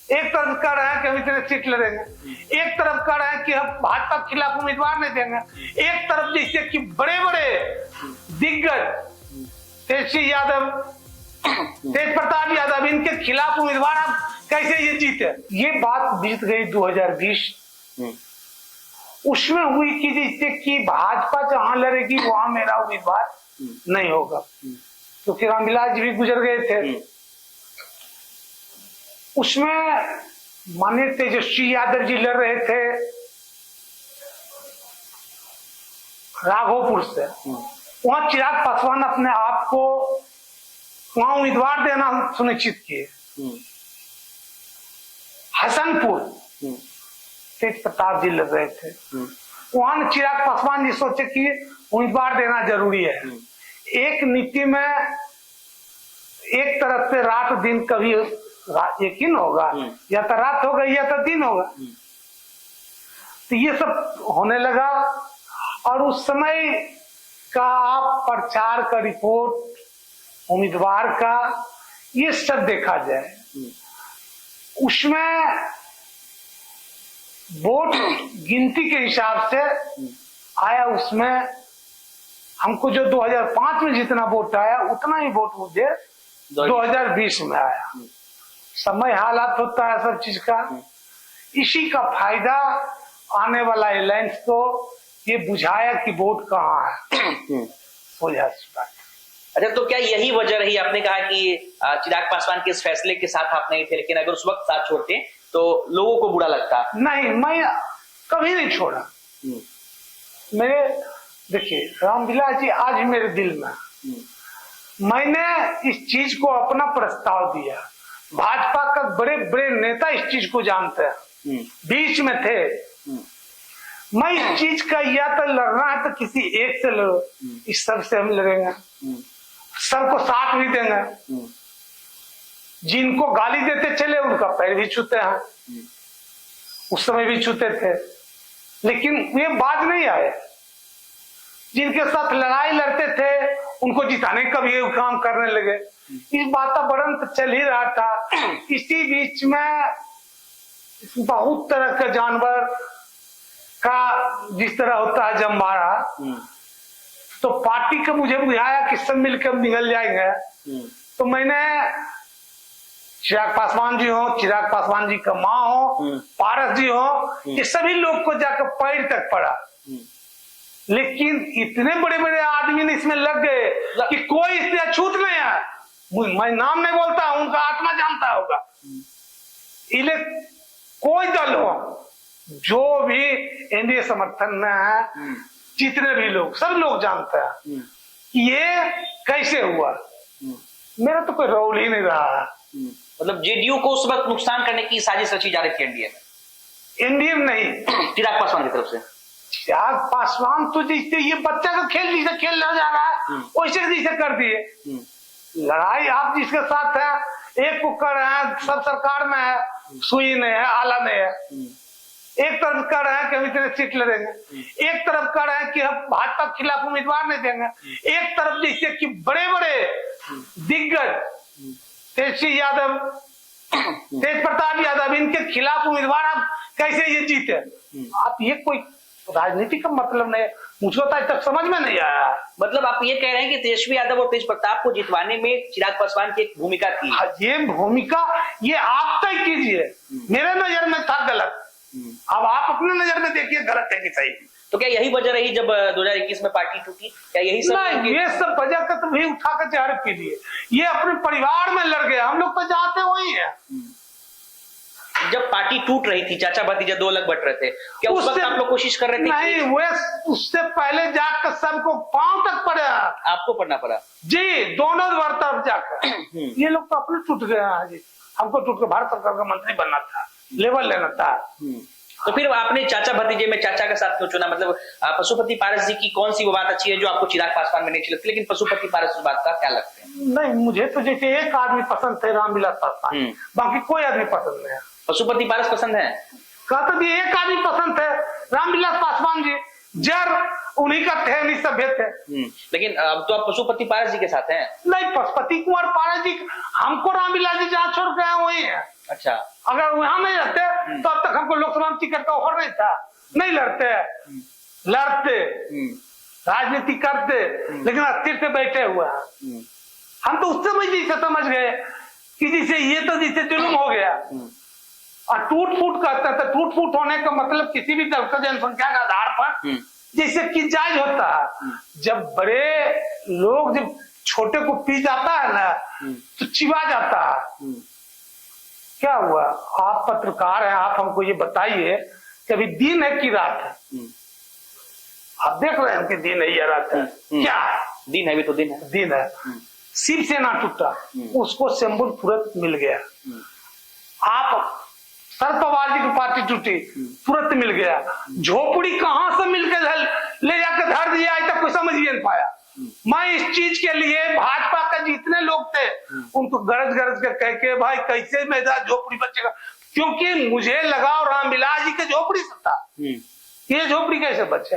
एक तरफ कह रहे हैं कि हम इतने सीट लड़ेंगे, एक तरफ कह रहे हैं कि हम भाजपा के खिलाफ उम्मीदवार नहीं देंगे, एक तरफ जैसे कि बड़े बड़े दिग्गज तेजस्वी यादव, तेज प्रताप यादव, इनके खिलाफ उम्मीदवार आप कैसे ये जीते। ये बात बीत गई 2020। उसमें हुई कि जिससे कि भाजपा जहां लड़ेगी वहां मेरा उम्मीदवार नहीं होगा, क्योंकि रामविलास जी भी गुजर गए थे। उसमें माननीय तेजस्वी यादव जी लड़ रहे थे राघोपुर से, वहां चिराग पासवान अपने आप को वहां उम्मीदवार देना सुनिश्चित किए। हसनपुर तेज प्रताप जी लड़ रहे थे, वहां चिराग पासवान जी सोचे कि उम्मीदवार देना जरूरी है। एक नीति में एक तरफ से रात दिन कभी एक ही होगा, या तो रात होगा या तो दिन होगा। तो ये सब होने लगा और उस समय का आप प्रचार का रिपोर्ट उम्मीदवार का ये सब देखा जाए, उसमें वोट गिनती के हिसाब से आया, उसमें हमको जो 2005 में जितना वोट आया उतना ही वोट मुझे 2020 में आया। समय हालात होता है सब चीज का, इसी का फायदा आने वाला एलायंस को ये बुझाया कि वोट कहाँ है। हो जाए। अच्छा, तो क्या यही वजह रही, आपने कहा कि चिराग पासवान के इस फैसले के साथ आप नहीं थे, लेकिन अगर उस वक्त साथ छोड़ते तो लोगों को बुरा लगता? नहीं, मैं कभी नहीं छोड़ा। मेरे देखिए रामविलास जी आज मेरे दिल में, मैंने इस चीज को अपना प्रस्ताव दिया। भाजपा का बड़े बड़े नेता इस चीज को जानते हैं, बीच में थे। मैं इस चीज का या तो लड़ना है तो किसी एक से लड़ो, इस सब से हम लड़ेंगे, सबको साथ भी देंगे। जिनको गाली देते चले उनका पैर भी छूते हैं, उस समय भी छूते थे, लेकिन ये बात नहीं आए। जिनके साथ लड़ाई लड़ते थे उनको जिताने का भी काम करने लगे। इस वातावरण तो चल ही रहा था। इसी बीच में बहुत तरह के जानवर का जिस तरह होता है जब मारा, तो पार्टी को मुझे बुझाया कि सब मिलकर निकल जाएंगे। तो मैंने चिराग पासवान जी हो, चिराग पासवान जी का माँ हो, पारस जी हो, ये सभी लोग को जाकर पैर तक पड़ा। लेकिन इतने बड़े बड़े आदमी इसमें लग गए कि कोई इससे अछूत नहीं है। मैं नाम नहीं बोलता, उनका आत्मा जानता होगा। इले कोई दल हो जो भी एनडीए समर्थन में है, जितने भी लोग, सब लोग जानते हैं कि ये कैसे हुआ। मेरा तो कोई रोल ही नहीं रहा। मतलब जेडीयू को उस वक्त नुकसान करने की साजिश रची जा रही थी एनडीए में? एनडीए में नहीं, चिराग पासवान की तरफ से। चिराग पासवान तो जैसे ये बच्चा का खेल जैसे खेल रहा जा रहा है वैसे जैसे कर दिए। लड़ाई आप जिसके साथ है, एक को कर रहे हैं सब सरकार में है, सुई नहीं है, आला नहीं है। एक तरफ कह रहे हैं कि हम इतने सीट लड़ेंगे, एक तरफ कह रहे हैं कि हम भाजपा के खिलाफ उम्मीदवार नहीं देंगे, एक तरफ जैसे कि बड़े बड़े दिग्गज तेजस्वी यादव, तेज प्रताप यादव, इनके खिलाफ उम्मीदवार आप कैसे ये जीते। आप ये कोई राजनीति का मतलब नहीं, मुझको तो आज तक समझ में नहीं आया। मतलब आप ये कह रहे हैं कि तेजस्वी यादव और तेज प्रताप को जितवाने में चिराग पासवान की एक भूमिका थी? ये भूमिका ये आप तय कीजिए, मेरे नजर में था गलत। अब आप अपने नजर में देखिए गलत है कि सही। तो क्या यही वजह रही जब 2021 में पार्टी टूटी? क्या यही सब? नहीं, ये सब वजह का तो भी उठा कर चेहरे कीजिए। ये अपने परिवार में लड़ गए, हम लोग तो जाते वही है। जब पार्टी टूट रही थी, चाचा भतीजा दो अलग बट रहे थे, क्या उस वक्त आप लोग कोशिश कर रहे थे? नहीं, वे उससे पहले जाकर सबको पांव तक पड़ा। आपको पढ़ना पड़ा? जी, दोनों तरफ जाकर। ये लोग तो अपने टूट गए हैं जी। हमको टूट कर भारत सरकार का मंत्री बनना था, लेवल लेना था। तो फिर आपने चाचा भतीजे में चाचा का साथ क्यों चुना? मतलब पशुपति पारस जी की कौन सी वो बात अच्छी है जो आपको चिराग पासवान में नहीं अच्छी लगती, लेकिन पशुपति पारस उस बात का क्या लगता है? नहीं, मुझे तो जैसे एक आदमी पसंद थे, रामविलास पासवान, बाकी कोई आदमी पसंद नहीं है। पशुपति पारस पसंद है? कहते भी एक आदमी पसंद थे, रामविलास पासवान जी, जड़ उन्हीं का थे, नहीं सभ्य थे। लेकिन अब तो आप पशुपति पारस जी के साथ हैं। नहीं, पशुपति कुंवर पारस जी हमको रामविलास जी जहाँ छोड़ गए वही है। अच्छा, अगर वहां नहीं रहते तो अब तक हमको लोकसभा में टिकट का ऑफर नहीं था। नहीं लड़ते, लड़ते राजनीति करते, लेकिन अस्थिर से बैठे हुए हैं। हम तो उस समय जैसे समझ गए कि जैसे ये तो जैसे जुल्म हो गया और टूट फूट कहते हैं। तो टूट फूट होने का मतलब किसी भी दल का जनसंख्या के आधार पर जैसे कि जायज होता है। जब बड़े लोग जब छोटे को पी जाता है ना तो चिवा जाता है। क्या हुआ? आप पत्रकार हैं, आप हमको ये बताइए कि अभी दिन है कि रात है? आप देख रहे हैं कि दिन है या रात है? क्या दिन है? भी तो दिन है। दिन है। शिवसेना टूटा, उसको सिंबल तुरंत मिल गया। आप शरद पवार जी की पार्टी टूटी, तुरंत मिल गया। झोपड़ी कहां से मिलकर ले जाकर धर दिया, आज तक कोई समझ ही नहीं पाया। मैं इस चीज के लिए भाजपा का जितने लोग थे उनको गरज गरज के कह के भाई कैसे मेरा झोपड़ी बचेगा, क्योंकि मुझे लगाव रामविलास जी के झोपड़ी से था। ये झोपड़ी कैसे बचे?